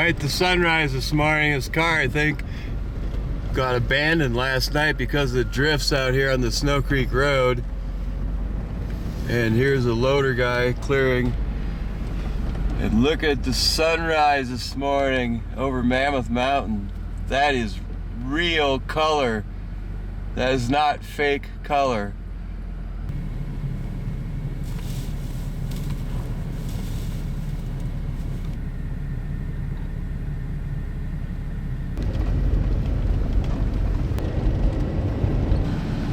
Quite the sunrise this morning. This car, I think, got abandoned last night because of the drifts out here on the Snow Creek Road. And here's a loader guy clearing. And look at the sunrise this morning over Mammoth Mountain. That is real color. That is not fake color.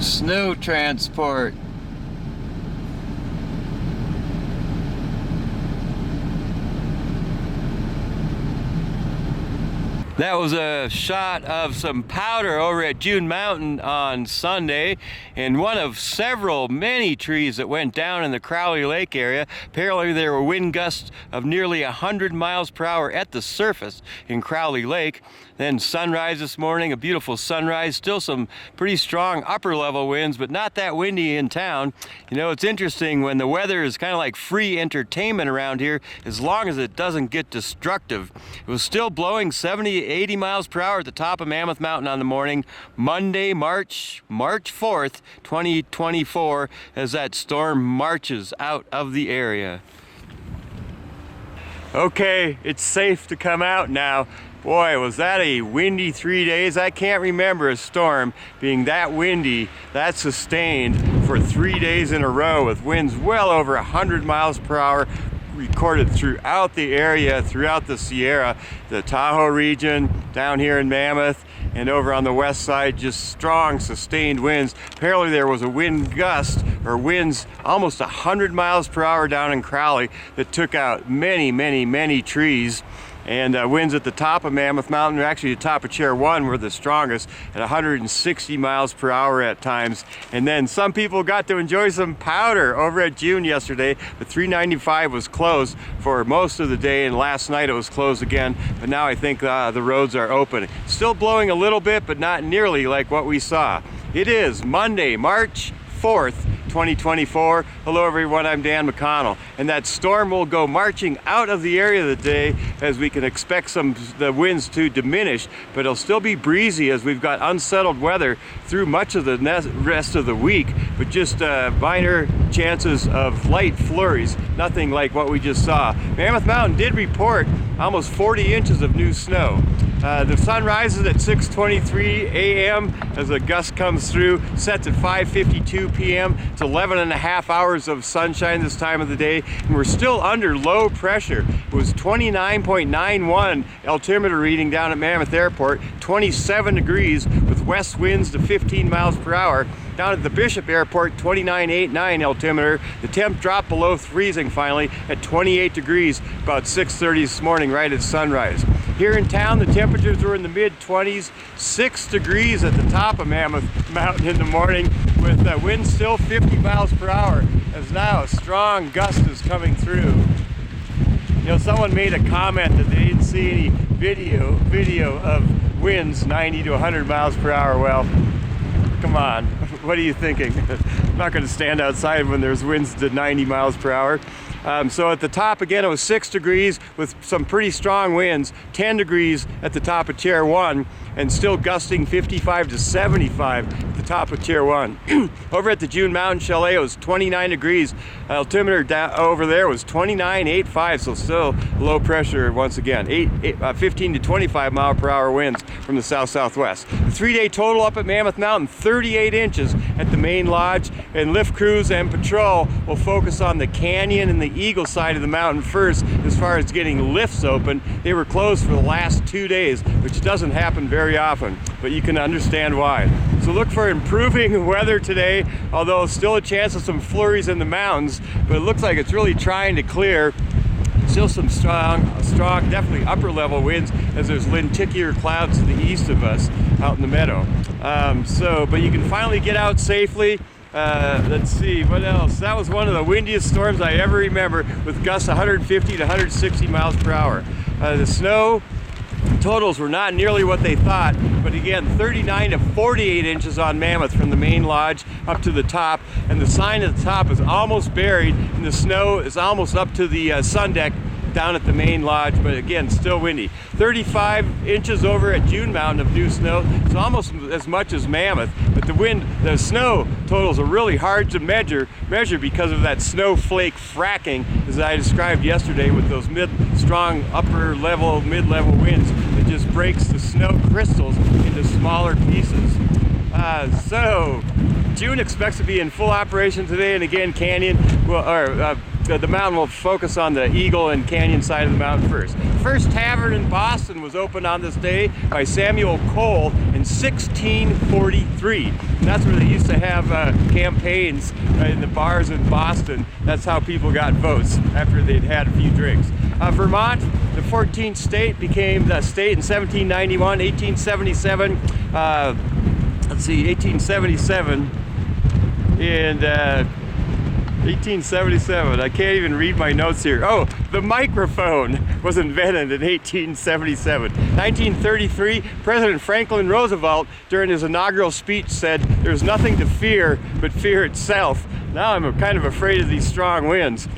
Snow transport. That was a shot of some powder over at June Mountain on Sunday, and one of many trees that went down in the Crowley Lake area. Apparently there were wind gusts of nearly 100 miles per hour at the surface in Crowley Lake. Then sunrise this morning, a beautiful sunrise. Still some pretty strong upper level winds, but not that windy in town. You know, it's interesting when the weather is kind of like free entertainment around here, as long as it doesn't get destructive. It was still blowing 70, 80 miles per hour at the top of Mammoth Mountain on the morning, Monday, March 4th, 2024, as that storm marches out of the area. Okay, it's safe to come out now. Boy, was that a windy 3 days. I can't remember a storm being that windy, that sustained for 3 days in a row, with winds well over 100 miles per hour recorded throughout the area, throughout the Sierra, the Tahoe region, down here in Mammoth, and over on the west side, just strong sustained winds. Apparently there was a wind gust, or winds almost 100 miles per hour down in Crowley, that took out many trees. And winds at the top of Mammoth Mountain, or actually the top of Chair 1, were the strongest at 160 miles per hour at times. And then some people got to enjoy some powder over at June yesterday. The 395 was closed for most of the day, and last night it was closed again. But now I think the roads are open. Still blowing a little bit, but not nearly like what we saw. It is Monday, March 4th, 2024. Hello everyone, I'm Dan McConnell. And that storm will go marching out of the area of the day, as we can expect the winds to diminish, but it'll still be breezy as we've got unsettled weather through much of the rest of the week, but just minor chances of light flurries, nothing like what we just saw. Mammoth Mountain did report almost 40 inches of new snow. The sun rises at 6:23 a.m. as a gust comes through, sets at 5:52 p.m. It's 11 and a half hours of sunshine this time of the day, and we're still under low pressure. It was 29.91 altimeter reading down at Mammoth Airport, 27 degrees with west winds to 15 miles per hour. Down at the Bishop Airport, 29.89 altimeter. The temp dropped below freezing finally at 28 degrees about 6:30 this morning, right at sunrise. Here in town, the temperatures were in the mid-20s, 6 degrees at the top of Mammoth Mountain in the morning, with winds still 50 miles per hour, as now a strong gust is coming through. You know, someone made a comment that they didn't see any video of winds 90 to 100 miles per hour. Well, come on, what are you thinking? I'm not going to stand outside when there's winds to 90 miles per hour. So at the top again, it was 6 degrees with some pretty strong winds, 10 degrees at the top of Chair 1, and still gusting 55 to 75 at the top of Chair 1. Over at the June Mountain Chalet, it was 29 degrees. Altimeter down over there was 29.85, so still low pressure once again. 15 to 25 mile per hour winds from the south-southwest. The 3-day total up at Mammoth Mountain, 38 inches at the main lodge, and lift crews and patrol will focus on the canyon and the eagle side of the mountain first as far as getting lifts open. They were closed for the last 2 days, which doesn't happen very often, but you can understand why. So look for improving weather today, although still a chance of some flurries in the mountains, but it looks like it's really trying to clear. Still some strong, definitely upper level winds, as there's lenticular clouds to the east of us out in the meadow. But you can finally get out safely. Let's see, what else? That was one of the windiest storms I ever remember, with gusts 150 to 160 miles per hour. The snow totals were not nearly what they thought, but again, 39 to 48 inches on Mammoth from the main lodge up to the top, and the sign at the top is almost buried, and the snow is almost up to the sun deck down at the main lodge, but again, still windy. 35 inches over at June Mountain of new snow. It's almost as much as Mammoth, but the snow totals are really hard to measure because of that snowflake fracking, as I described yesterday, with those strong upper level, mid-level winds that just breaks the snow crystals into smaller pieces. So June expects to be in full operation today, and again, the mountain will focus on the Eagle and Canyon side of the mountain first. First tavern in Boston was opened on this day by Samuel Cole in 1643. And that's where they used to have campaigns in the bars in Boston. That's how people got votes after they'd had a few drinks. Vermont, the 14th state, became the state in 1791, 1877. 1877 and 1877. I can't even read my notes here. Oh, the microphone was invented in 1877. 1933, President Franklin Roosevelt, during his inaugural speech, said, "There's nothing to fear but fear itself." Now I'm kind of afraid of these strong winds.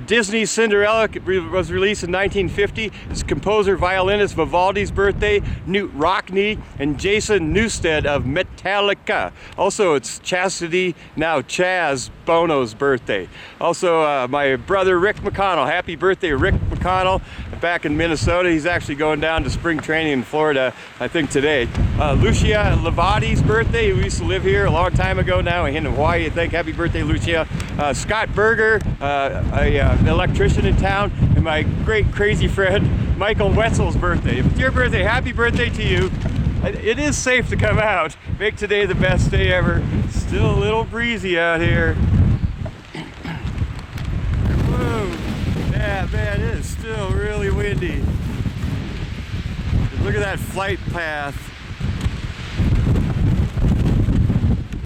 Disney's Cinderella was released in 1950. It's composer violinist Vivaldi's birthday, Knute Rockne, and Jason Newsted of Metallica. Also, it's Chastity, now Chaz Bono's birthday. Also, my brother Rick McConnell. Happy birthday, Rick McConnell, back in Minnesota. He's actually going down to spring training in Florida, I think today. Lucia Levati's birthday, who used to live here a long time ago now in Hawaii, I think. Happy birthday, Lucia. Scott Berger, an electrician in town, and my great crazy friend Michael Wetzel's birthday. If it's your birthday, happy birthday to you. It is safe to come out. Make today the best day ever. Still a little breezy out here. Whoa. Yeah, man, it is still really windy. Look at that flight path.